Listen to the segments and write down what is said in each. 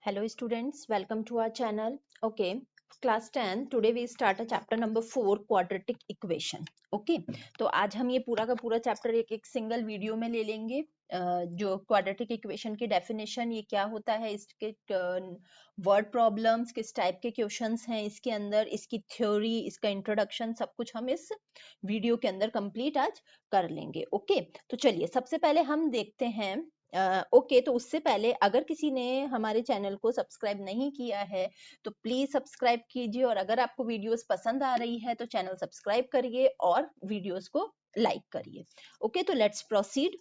Hello students, welcome to our channel. Okay, class 10, today we start a chapter number 4, quadratic equation. Okay, तो आज हम ये पूरा का पूरा चैप्टर एक सिंगल वीडियो में ले लेंगे. जो क्वाड्रेटिक इक्वेशन की डेफिनेशन ये क्या होता है, इसके वर्ड प्रॉब्लम्स किस टाइप के क्वेश्चंस हैं इसके अंदर, इसकी थ्योरी, इसका इंट्रोडक्शन, सब कुछ हम इस वीडियो के अंदर कंप्लीट आज कर लेंगे. ओके, तो चलिए सबसे पहले हम देखते हैं. ओके, तो उससे पहले अगर किसी ने हमारे चैनल को सब्सक्राइब नहीं किया है तो प्लीज सब्सक्राइब कीजिए, और अगर आपको वीडियोस पसंद आ रही है तो चैनल सब्सक्राइब करिए और वीडियोस को लाइक करिए. ओके, तो लेट्स प्रोसीड.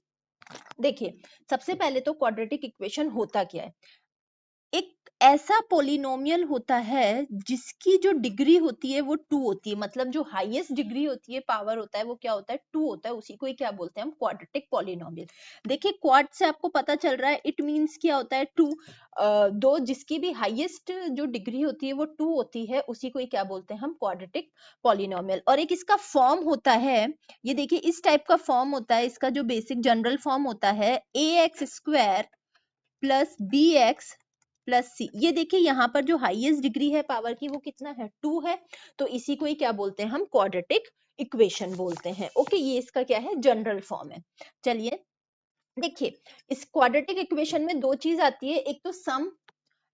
देखिए, सबसे पहले तो क्वाड्रेटिक इक्वेशन होता क्या है. एक ऐसा पोलिनोमियल होता है जिसकी जो डिग्री होती है वो 2 होती है, मतलब जो हाईएस्ट डिग्री होती है, पावर होता है, वो क्या होता है, 2 होता है. उसी को ही क्या बोलते हैं हम, क्वाड्रेटिक पोलिनोमियल. देखिए, क्वाड से आपको पता चल रहा है, इट मींस क्या होता है, 2. दो जिसकी भी हाईएस्ट जो डिग्री होती है वो 2 होती है, उसी को ही क्या बोलते हैं हम, क्वाड्रेटिक पोलिनोमियल. और एक इसका फॉर्म होता है, ये देखिए इस टाइप का फॉर्म होता है. इसका जो बेसिक जनरल फॉर्म होता है, ax² प्लस bx प्लस सी. ये देखिए यहाँ पर जो हाईएस्ट डिग्री है पावर की वो कितना है, 2 है. तो इसी को ही क्या बोलते हैं हम, क्वाड्रेटिक इक्वेशन बोलते हैं. ओके, ये इसका क्या है, जनरल फॉर्म है. चलिए देखिए, इस क्वाड्रेटिक इक्वेशन में दो चीज आती है, एक तो sum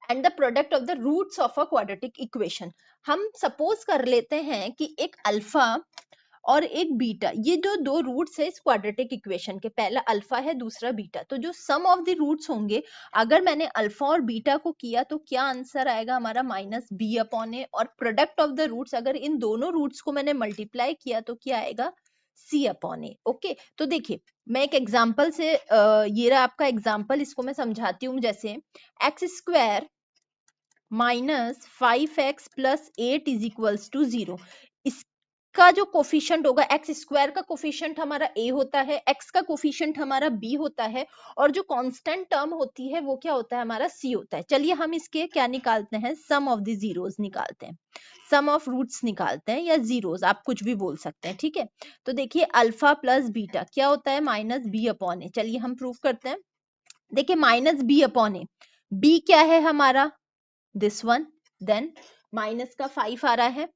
and the product of the roots of a quadratic equation. हम सपोज कर लेते हैं कि एक अल्फा और एक बीटा, ये जो दो रूट्स है इस क्वाड्रेटिक इक्वेशन के, पहला अल्फा है दूसरा बीटा. तो जो सम ऑफ द रूट्स होंगे, अगर मैंने अल्फा और बीटा को किया तो क्या आंसर आएगा हमारा, माइनस बी अपॉन ए. और प्रोडक्ट ऑफ द रूट्स, अगर इन दोनों रूट्स को मैंने मल्टीप्लाई किया तो क्या आएगा, सी अपॉन ए. ओके, तो देखिए मैं एक एग्जाम्पल से, ये रहा आपका एग्जाम्पल, इसको मैं समझाती हूँ. जैसे x² minus 5x plus 8 is equals to 0. इसका जो कोफिशिएंट होगा, x² का कोफिशिएंट हमारा a होता है, x का कोफिशिएंट हमारा b होता है, और जो कांस्टेंट टर्म होती है वो क्या होता है, हमारा c होता है. चलिए हम इसके क्या निकालते हैं, सम ऑफ द जीरोस निकालते हैं, सम ऑफ रूट्स निकालते हैं, या जीरोस आप कुछ भी बोल सकते हैं. ठीक है, तो देखिए अल्फा प्लस बीटा क्या होता है, माइनस बी अपॉन ए. चलिए हम प्रूव करते हैं. देखिए माइनस बी अपॉन ए, बी क्या है हमारा, दिस वन, देन माइनस का 5 आ रहा है.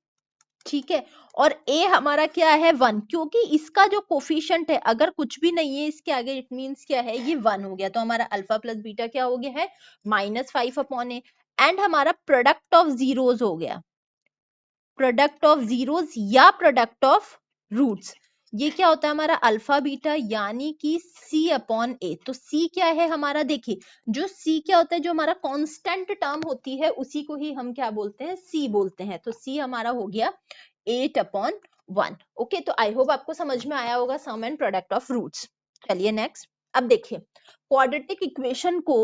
ठीक है, और a हमारा क्या है, 1, क्योंकि इसका जो कोफिशिएंट है अगर कुछ भी नहीं है इसके आगे, इट मींस क्या है, ये 1 हो गया. तो हमारा अल्फा प्लस बीटा क्या हो गया है, माइनस 5 अपॉन ए. एंड हमारा प्रोडक्ट ऑफ जीरोस हो गया, प्रोडक्ट ऑफ जीरोस या प्रोडक्ट ऑफ रूट्स, ये क्या होता है हमारा, अल्फा बीटा, यानी कि c अपॉन ए. तो c क्या है हमारा, देखिए जो c क्या होता है, जो हमारा कांस्टेंट टर्म होती है उसी को ही हम क्या बोलते हैं, c बोलते हैं. तो c हमारा हो गया 8 अपॉन 1. ओके, तो आई होप आपको समझ में आया होगा सम एंड प्रोडक्ट ऑफ रूट्स. चलिए नेक्स्ट. अब देखिए, क्वाड्रेटिक इक्वेशन को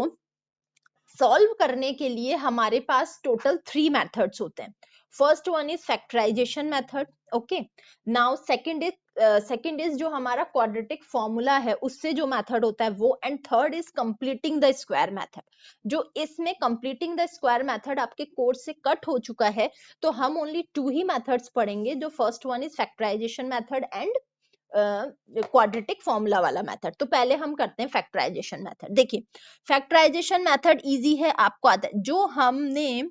सॉल्व करने के लिए हमारे पास टोटल 3 मेथड्स होते हैं. First one is factorisation method. Okay, now second is जो हमारा क्वाड्रेटिक फॉर्मूला है उससे जो मेथड होता है वो, and third is completing the square method. जो इसमें कंप्लीटिंग द स्क्वायर मेथड आपके कोर्स से कट हो चुका है, तो हम ओनली 2 ही मेथड्स पढ़ेंगे. जो first one is factorisation method and quadratic formula वाला मेथड. तो पहले हम करते हैं फैक्टराइजेशन मेथड. देखिए फैक्टराइजेशन मेथड इजी है, आपको आता है. जो हमने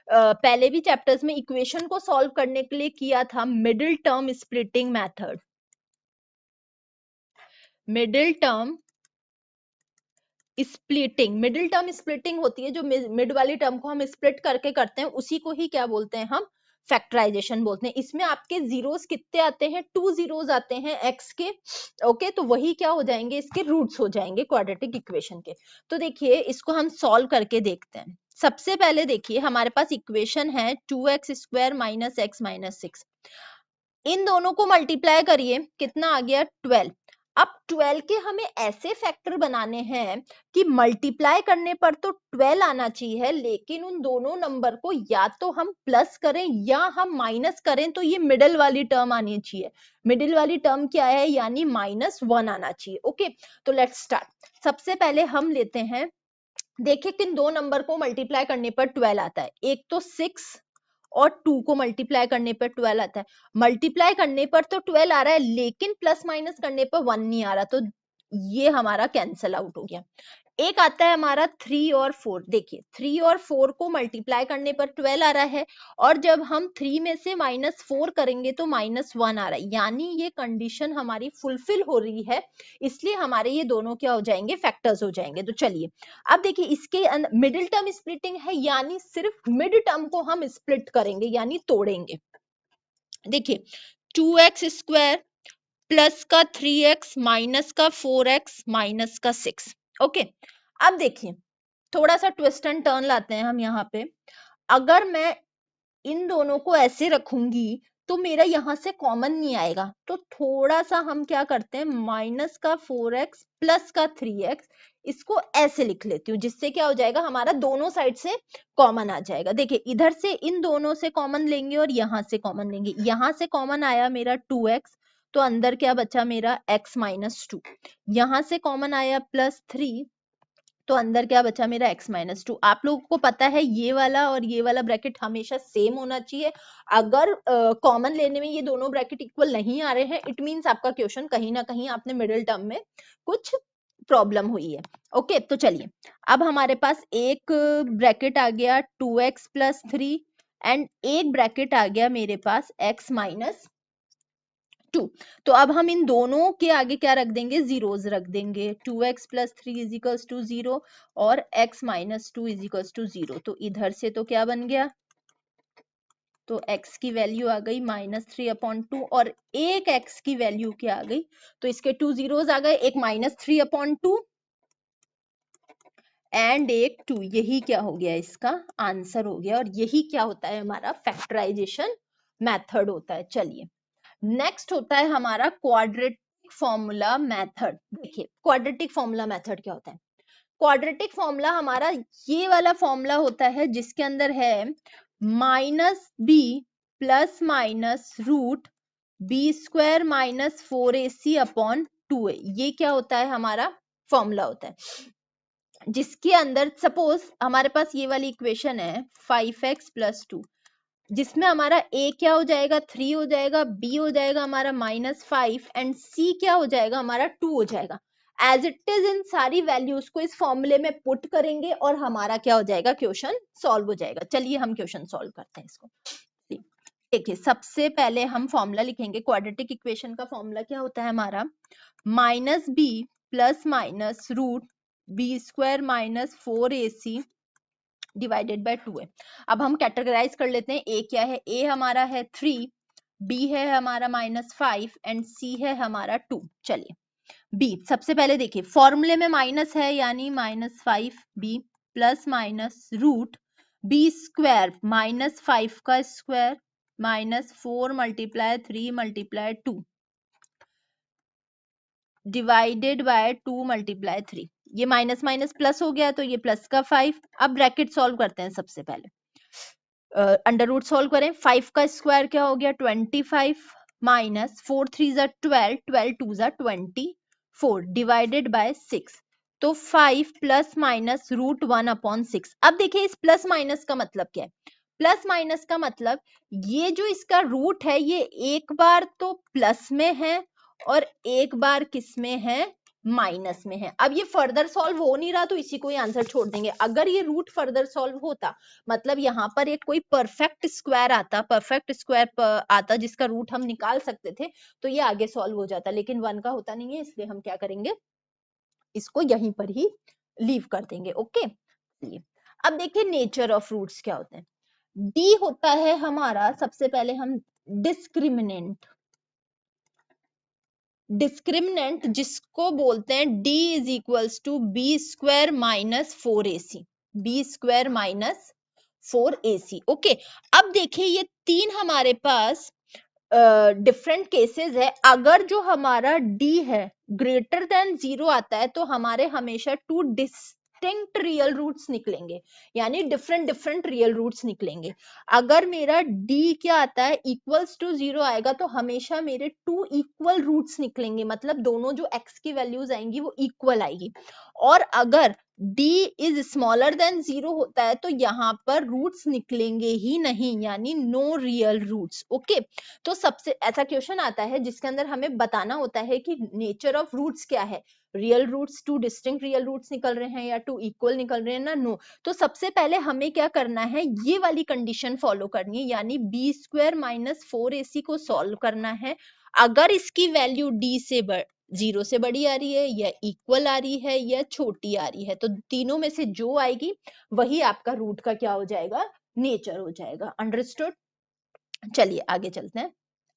पहले भी चैप्टर्स में इक्वेशन को सॉल्व करने के लिए किया था, middle term splitting method. Middle term splitting होती है, जो मिड वाली टर्म को हम स्प्लिट करके करते हैं, उसी को ही क्या बोलते हैं हम, फैक्टराइजेशन बोलते हैं. इसमें आपके जीरोस कितने आते हैं, 2 जीरोस आते हैं x के. ओके, तो वही क्या हो जाएंगे, इसके रूट्स हो जाएंगे क्वाड्रेटिक इक्वेशन के. तो देखिए इसको हम सॉल्व करके देखते हैं. सबसे पहले देखिए हमारे पास इक्वेशन है 2x² माइनस x माइनस 6. इन दोनों को मल्टीप्लाई करिए, कितना आ गया, 12. अब 12 के हमें ऐसे फैक्टर बनाने हैं कि मल्टीप्लाई करने पर तो 12 आना चाहिए, लेकिन उन दोनों नंबर को या तो हम प्लस करें या हम माइनस करें, तो ये मिडिल वाली टर्म आनी चाहिए. मिडिल वाली टर्म क्या है, यानी -1 आना चाहिए. ओके, तो लेट्स स्टार्ट. सबसे पहले हम लेते हैं, देखिए किन दो नंबर को मल्टीप्लाई करने पर 12 आता है. एक तो 6 और 2 को मल्टीप्लाई करने पर 12 आता है. मल्टीप्लाई करने पर तो 12 आ रहा है, लेकिन प्लस माइनस करने पर 1 नहीं आ रहा, तो ये हमारा कैंसल आउट हो गया. एक आता है हमारा 3 और 4। देखिए 3 और 4 को मल्टीप्लाई करने पर 12 आ रहा है, और जब हम 3 में से -4 करेंगे तो -1 आ रहा है, यानी ये कंडीशन हमारी फुलफिल हो रही है, इसलिए हमारे ये दोनों क्या हो जाएंगे, फैक्टर्स हो जाएंगे। तो चलिए अब देखिए इसके मिडिल टर्म स्प्लिटिंग है, यानी सिर्फ मिड टर्म को हम स्प्लिट करेंगे यानी तोड़ेंगे। देखिए 2x² प्लस का 3x माइनस का 4x माइनस का 6। ओके, अब देखिए थोड़ा सा ट्विस्ट एंड टर्न लाते हैं हम यहाँ पे। अगर मैं इन दोनों को ऐसे रखूंगी तो मेरा यहाँ से कॉमन नहीं आएगा, तो थोड़ा सा हम क्या करते हैं, माइनस का 4x प्लस का 3x, इसको ऐसे लिख लेती हूँ, जिससे क्या हो जाएगा, हमारा दोनों साइड से कॉमन आ जाएगा। देखिए इधर से इन दोनों से कॉमन लेंगे और यहाँ से कॉमन लेंगे, यहाँ से कॉमन आया मेरा 2x, तो अंदर क्या बचा मेरा x माइनस 2, यहाँ से कॉमन आया +3, तो अंदर क्या बचा मेरा x माइनस 2। आप लोगों को पता है ये वाला और ये वाला ब्रैकेट हमेशा सेम होना चाहिए। अगर कॉमन लेने में ये दोनों ब्रैकेट इक्वल नहीं आ रहे हैं, इट मीन्स आपका क्वेश्चन कहीं ना कहीं आपने मिडिल टर्म में कुछ प्रॉब्लम हुई है। ओके, तो चलिए अब हमारे पास एक ब्रैकेट आ गया 2x प्लस 3 एंड एक ब्रैकेट आ गया मेरे पास x माइनस 2। तो अब हम इन दोनों के आगे क्या रख देंगे, जीरोस रख देंगे। 2x plus 3 is equals to 0 और x minus 2 is equals to 0। तो इधर से तो क्या बन गया, तो x की वैल्यू आ गई -3/2 और एक x की वैल्यू क्या आ गई, तो इसके 2 जीरोस आ गए, एक -3/2 एंड एक 2। यही क्या हो गया, इसका आंसर हो गया, और यही क्या होता है, हमारा फैक्टराइजेशन मेथड होता है। चलिए नेक्स्ट होता है हमारा क्वाड्रेटिक फॉर्मूला मेथड। देखिए क्वाड्रेटिक फॉर्मूला मेथड क्या होता है, क्वाड्रेटिक फॉर्मूला हमारा ये वाला फॉर्मूला होता है जिसके अंदर है -b plus minus root b² minus 4ac upon 2a। ये क्या होता है, हमारा फॉर्मूला होता है, जिसके अंदर सपोज हमारे पास ये वाली इक्वेशन है 5x प्लस 2, जिसमें हमारा a क्या हो जाएगा, 3 हो जाएगा, b हो जाएगा हमारा -5 एंड c क्या हो जाएगा, हमारा 2 हो जाएगा। एज इट इज इन सारी वैल्यूज को इस फॉर्मूले में पुट करेंगे और हमारा क्या हो जाएगा, क्वेश्चन सॉल्व हो जाएगा। चलिए हम क्वेश्चन सॉल्व करते हैं इसको। देखिए सबसे पहले हम फॉर्मूला लिखेंगे, क्वाड्रेटिक इक्वेशन का फॉर्मूला क्या होता है हमारा, -b plus minus root b² minus 4ac divided by 2 है। अब हम कैटेगराइज कर लेते हैं, a क्या है, a हमारा है 3, b है हमारा -5 एंड c है हमारा 2। चलिए b सबसे पहले देखिए, फॉर्मूले में माइनस है यानी -5b plus minus root b² -5 का स्क्वायर माइनस 4 × 3 × 2 डिवाइडेड बाय 2 × 3। ये माइनस माइनस प्लस हो गया, तो ये प्लस का 5। अब ब्रैकेट सॉल्व करते हैं, सबसे पहले अंडर रूट सॉल्व करें, 5 का स्क्वायर क्या हो गया 25 माइनस 4 3 जा 12, 12 2 जा 24 डिवाइडेड बाय 6। तो 5 प्लस माइनस रूट 1/6। अब देखिए इस प्लस माइनस का मतलब क्या है, प्लस माइनस का मतलब ये जो इसका रूट है ये एक बार तो प्लस में है और एक बार किस में है, माइनस में है। अब ये फर्दर सॉल्व हो नहीं रहा तो इसी को ही आंसर छोड़ देंगे। अगर ये रूट फर्दर सॉल्व होता, मतलब यहाँ पर एक कोई परफेक्ट स्क्वायर आता जिसका रूट हम निकाल सकते थे, तो ये आगे सॉल्व हो जाता, लेकिन 1 का होता नहीं है, इसलिए हम क्या करेंगे, इसको यहीं पर ही लीव कर देंगे। ओके, अब देखिए नेचर ऑफ रूट्स क्या होते हैं। डी होता है हमारा, सबसे पहले हम डिस्क्रिमिनेंट, डिस्क्रिमिनेंट जिसको बोलते हैं d is equals to b² minus 4ac, b² minus 4ac। Okay, अब देखिए ये तीन हमारे पास डिफरेंट केसेस है। अगर जो हमारा d है ग्रेटर देन 0 आता है तो हमारे हमेशा टू डिस्टिंक्ट रियल रूट्स निकलेंगे, यानी डिफरेंट डिफरेंट रियल रूट्स निकलेंगे। अगर मेरा d क्या आता है इक्वल्स टू 0 आएगा तो हमेशा मेरे टू इक्वल रूट्स निकलेंगे, मतलब दोनों जो x की वैल्यूज आएंगी वो इक्वल आएगी। और अगर d इज स्मॉलर देन 0 होता है तो यहाँ पर रूट्स निकलेंगे ही नहीं, यानी नो रियल रूट्स। ओके, तो सबसे ऐसा क्वेश्चन आता है जिसके अंदर हमें बताना होता है कि नेचर ऑफ रूट्स क्या है। Real roots, two distinct real roots निकल रहे हैं या टू इक्वल निकल रहे हैं ना, नो। तो सबसे पहले हमें क्या करना है, ये वाली कंडीशन फॉलो करनी है, यानी बी स्क्वायर माइनस 4ac को सॉल्व करना है। अगर इसकी वैल्यू डी से 0 से बड़ी आ रही है या इक्वल आ रही है या छोटी आ रही है, तो तीनों में से जो आएगी वही आपका रूट का क्या हो जाएगा, नेचर हो जाएगा। अंडरस्टूड। चलिए आगे चलते हैं।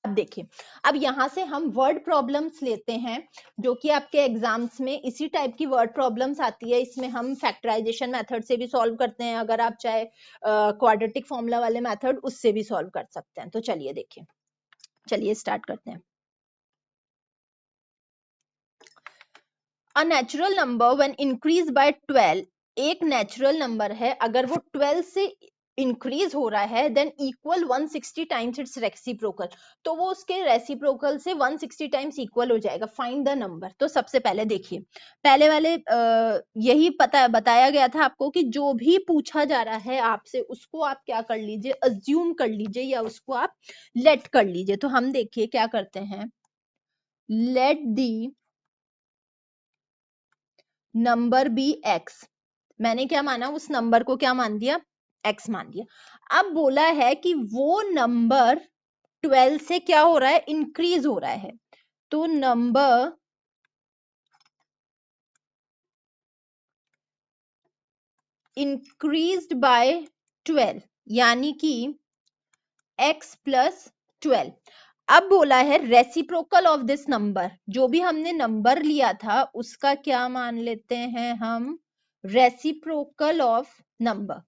अब देखिए, अब यहां से हम वर्ड प्रॉब्लम्स लेते हैं, जो कि आपके एग्जाम्स में इसी टाइप की वर्ड प्रॉब्लम्स आती है। इसमें हम फैक्टराइजेशन मेथड से भी सॉल्व करते हैं, अगर आप चाहे क्वाड्रेटिक फॉर्मूला वाले मेथड उससे भी सॉल्व कर सकते हैं। तो चलिए देखिए, चलिए स्टार्ट करते हैं। A natural number when increase by 12, एक नेचुरल नंबर है, अगर वो 12 से इंक्रीज हो रहा है, than equal 160 times it's reciprocal, तो वो उसके रेसिप्रोकल से 160 टाइम्स इक्वल हो जाएगा। Find the number. तो सबसे पहले देखिए, पहले वाले यही पता बताया गया था आपको कि जो भी पूछा जा रहा है आपसे, उसको आप क्या कर लीजिए, अज्यूम कर लीजिए या उसको आप लेट कर लीजिए। तो हम देखिए क्या करते हैं, let the number be x. मैंने क्या माना, उस नंबर को क्या मान दिया, एक्स मान दिया। अब बोला है कि वो नंबर 12 से क्या हो रहा है, इंक्रीज हो रहा है। तो नंबर इंक्रीज्ड बाय 12, यानी कि x प्लस 12। अब बोला है रेसिप्रोकल ऑफ दिस नंबर, जो भी हमने नंबर लिया था उसका क्या मान लेते हैं हम, रेसिप्रोकल ऑफ नंबर।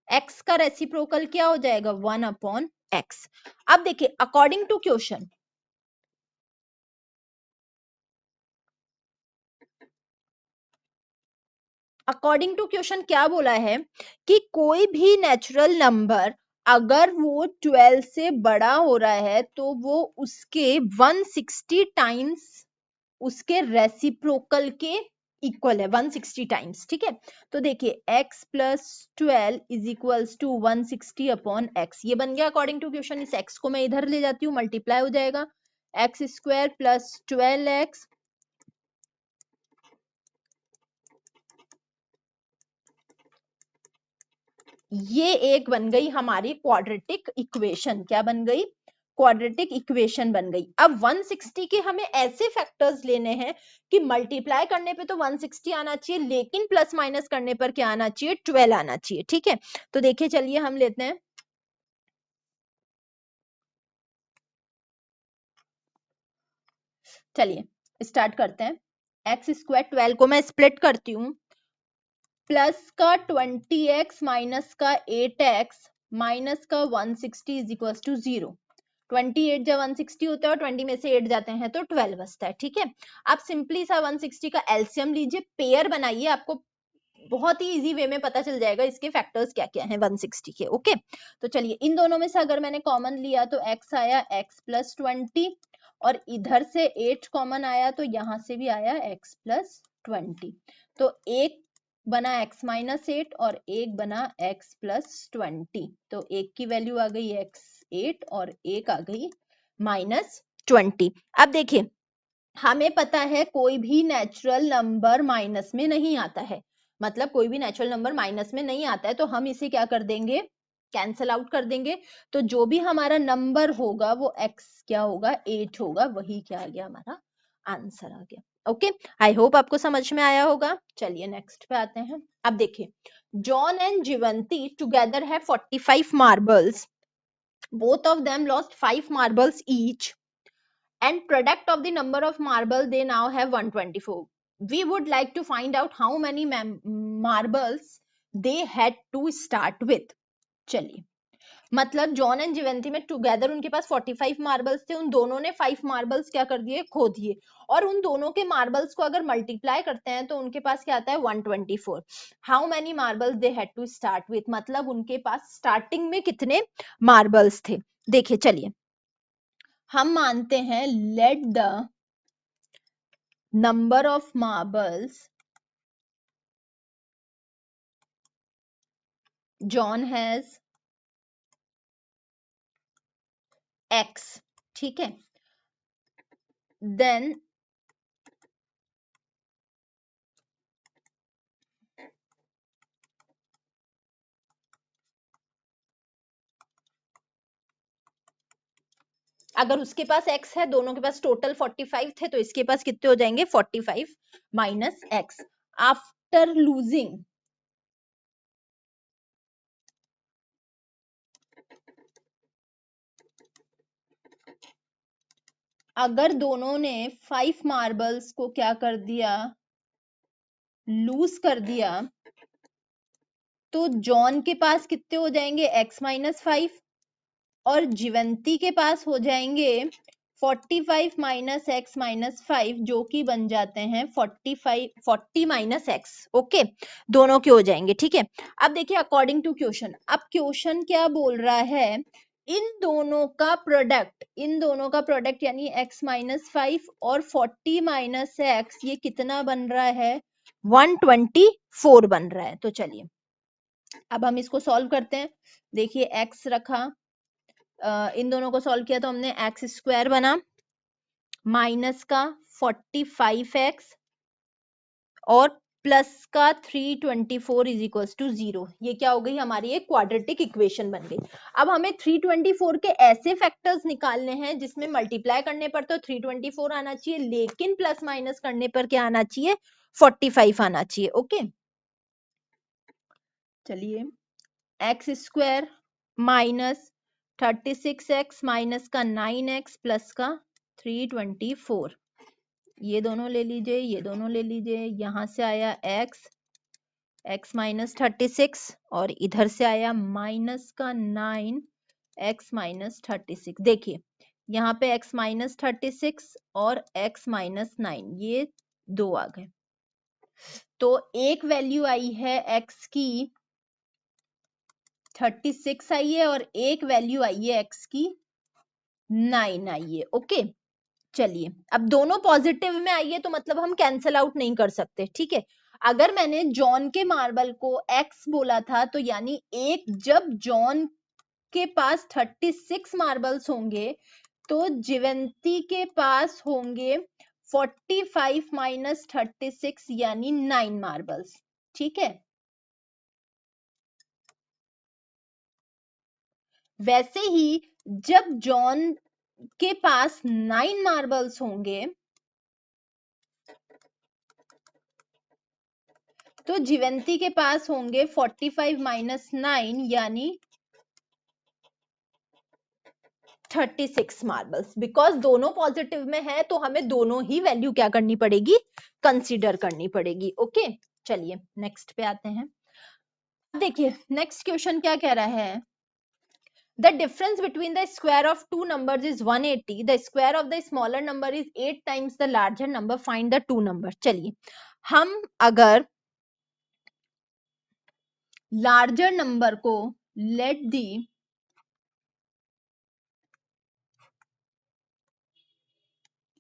x का रेसिप्रोकल क्या हो जाएगा, 1/x। अब देखिए, according to question, according to question क्या बोला है कि कोई भी नेचुरल नंबर अगर वो 12 से बड़ा हो रहा है तो वो उसके 160 टाइम्स उसके रेसिप्रोकल के इक्वल है, 160 टाइम्स। ठीक है, तो देखिए x plus 12 is equals to 160 upon x, ये बन गया अकॉर्डिंग टू क्वेश्चन। इस x को मैं इधर ले जाती हूँ, मल्टीप्लाई हो जाएगा, एक्स स्क्वायर प्लस 12x, ये एक बन गई हमारी क्वाड्रेटिक इक्वेशन। क्या बन गई, क्वाड्रेटिक इक्वेशन बन गई। अब 160 के हमें ऐसे फैक्टर्स लेने हैं कि मल्टीप्लाई करने पे तो 160 आना चाहिए, लेकिन प्लस माइनस करने पर क्या आना चाहिए, 12 आना चाहिए। ठीक है, तो देखिए चलिए हम लेते हैं, चलिए स्टार्ट करते हैं। एक्स स्क्वायर 12 को मैं स्प्लिट करती हूँ, प्लस का 20x माइनस का 8x माइनस का 160 इज इक्वल टू 0। 28 जब 160 होता है और 20 में से 8 जाते हैं तो 12 बचता है। ठीक है, आप सिंपली सा 160 का एलसीएम लीजिए, पेयर बनाइए, आपको बहुत ही इजी वे में पता चल जाएगा इसके फैक्टर्स क्या क्या हैं 160 के। ओके, तो चलिए इन दोनों में से अगर मैंने कॉमन लिया तो x आया x प्लस 20, और इधर से 8 कॉमन आया तो यहां से भी आया x प्लस 20। तो एक बना x माइनस 8 और एक बना x प्लस 20। तो एक की वैल्यू आ गई x 8 और एक आ गई माइनस 20। अब देखिए, हमें पता है कोई भी नेचुरल नंबर माइनस में नहीं आता है, मतलब कोई भी नेचुरल नंबर माइनस में नहीं आता है, तो हम इसे क्या कर देंगे, कैंसल आउट कर देंगे। तो जो भी हमारा नंबर होगा वो x क्या होगा, 8 होगा, वही क्या आ गया, हमारा आंसर आ गया। ओके, आई होप आपको समझ में आया होगा। चलिए नेक्स्ट पे आते हैं। अब देखिए, जॉन एंड जीवंती टुगेदर है 45 marbles, both of them lost 5 marbles each, and product of the number of marble they now have 124. We would like to find out how many marbles they had to start with. चलिए, मतलब John and जिवेंती में together उनके पास 45 marbles थे, उन दोनों ने 5 marbles क्या कर दिए, खो दिए, और उन दोनों के मार्बल्स को अगर मल्टीप्लाई करते हैं तो उनके पास क्या आता है, 124। How many marbles they had to start with, मतलब उनके पास स्टार्टिंग में कितने मार्बल्स थे। देखिए चलिए, हम मानते हैं let the number of marbles John has x, ठीक है, then अगर उसके पास x है, दोनों के पास टोटल 45 थे, तो इसके पास कितने हो जाएंगे 45 माइनस x आफ्टर लूजिंग। अगर दोनों ने 5 मार्बल्स को क्या कर दिया, लूज कर दिया, तो जॉन के पास कितने हो जाएंगे x माइनस 5 और जीवंती के पास हो जाएंगे 45 माइनस एक्स माइनस 5, जो कि बन जाते हैं 40 माइनस एक्स। ओके, दोनों के हो जाएंगे। ठीक है, अब देखिए अकॉर्डिंग टू क्वेश्चन, अब क्वेश्चन क्या बोल रहा है, इन दोनों का प्रोडक्ट, इन दोनों का प्रोडक्ट यानी x माइनस 5 और 40 माइनस एक्स, ये कितना बन रहा है 124 बन रहा है। तो चलिए अब हम इसको सॉल्व करते हैं। देखिए x रखा, इन दोनों को सॉल्व किया तो हमने एक्स स्क्वायर बना माइनस का 45x और प्लस का 324 इज इक्वल्स टू 0। ये क्या हो गई हमारी एक क्वाड्रेटिक इक्वेशन बन गई। अब हमें 324 के ऐसे फैक्टर्स निकालने हैं जिसमें मल्टीप्लाई करने पर तो 324 आना चाहिए, लेकिन प्लस माइनस करने पर क्या आना चाहिए 45 आना चाहिए। ओके, चलिए x square minus 36x minus का 9x प्लस का 324, ये दोनों ले लीजिए, ये दोनों ले लीजिए, यहां से आया x माइनस 36 और इधर से आया माइनस का 9x माइनस 36। देखिए यहाँ पे x माइनस 36 और x माइनस 9 ये दो आ गए, तो एक वैल्यू आई है x की 36 आई है और एक वैल्यू आई है x की 9 आई है। ओके, चलिए अब दोनों पॉजिटिव में आई है तो मतलब हम कैंसल आउट नहीं कर सकते। ठीक है, अगर मैंने जॉन के मार्बल को x बोला था तो यानी एक, जब जॉन के पास 36 मार्बल्स होंगे तो जीवंती के पास होंगे 45 माइनस 36 यानी 9 मार्बल्स। ठीक है, वैसे ही जब जॉन के पास 9 मार्बल्स होंगे तो जीवंती के पास होंगे 45 माइनस 9 यानी 36 मार्बल्स। बिकॉज दोनों पॉजिटिव में है तो हमें दोनों ही वैल्यू क्या करनी पड़ेगी, कंसीडर करनी पड़ेगी। ओके, चलिए नेक्स्ट पे आते हैं। देखिए नेक्स्ट क्वेश्चन क्या कह रहा है, the difference between the square of two numbers is 180, the square of the smaller number is 8 times the larger number, find the two numbers। चलिए हम अगर लार्जर नंबर को let the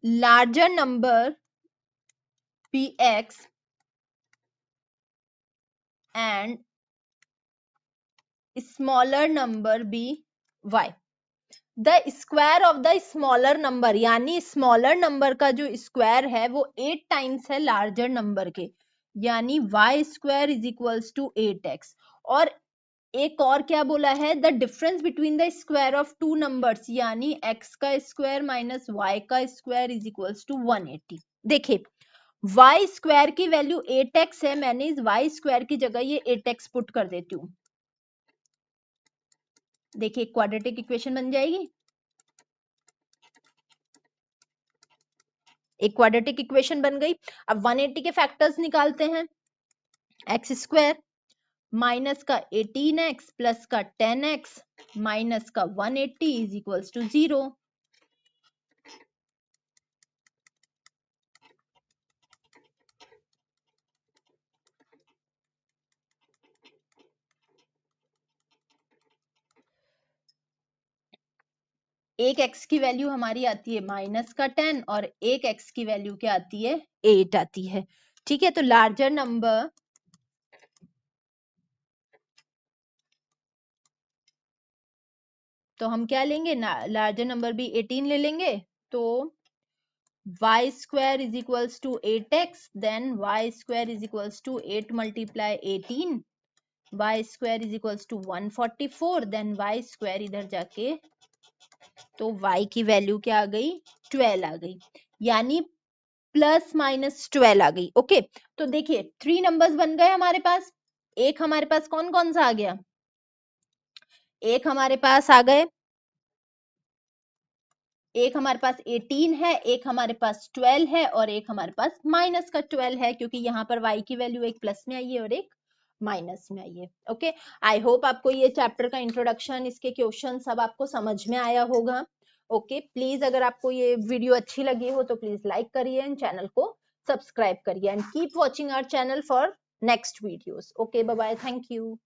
larger number be x and smaller number be y, the square of the smaller number, यानी smaller number का जो square है वो 8 times है लार्जर नंबर के, यानी y square is equals to 8x। और एक और क्या बोला है, the difference between the square of two numbers, यानी x का स्क्वायर माइनस y का स्क्वायर इज इक्वल्स टू 180। देखिए y स्क्वायर की वैल्यू 8x है, मैंने इस y स्क्वायर की जगह ये 8x पुट कर देती हूँ। देखिए क्वाड्रेटिक इक्वेशन बन जाएगी, एक क्वाड्रेटिक इक्वेशन बन गई। अब 180 के फैक्टर्स निकालते हैं, एक्स स्क्वायर माइनस का 18x प्लस का 10x माइनस का 180 इज इक्वल्स टू 0। एक x की वैल्यू हमारी आती है माइनस का 10 और एक x की वैल्यू क्या आती है 8 आती है। ठीक है, तो लार्जर नंबर तो हम क्या लेंगे, लार्जर नंबर भी 18 ले लेंगे, तो y square is equals to 8x, then y square is equals to 8 multiply 18, y square is equals to 144, then y square इधर जाके तो y की वैल्यू क्या आ गई, 12 आ गई, यानी प्लस माइनस 12 आ गई। ओके, तो देखिए 3 नंबर्स बन गए हमारे पास। एक हमारे पास कौन कौन सा आ गया, एक हमारे पास आ गए, एक हमारे पास 18 है, एक हमारे पास 12 है और एक हमारे पास माइनस का 12 है, क्योंकि यहाँ पर y की वैल्यू एक प्लस में आई है और एक माइनस में आई है। ओके, आई होप आपको ये चैप्टर का इंट्रोडक्शन, इसके क्वेश्चन सब आपको समझ में आया होगा। ओके, प्लीज अगर आपको ये वीडियो अच्छी लगी हो तो प्लीज लाइक करिए एंड चैनल को सब्सक्राइब करिए and keep watching our channel for next videos. Okay, bye bye, thank you.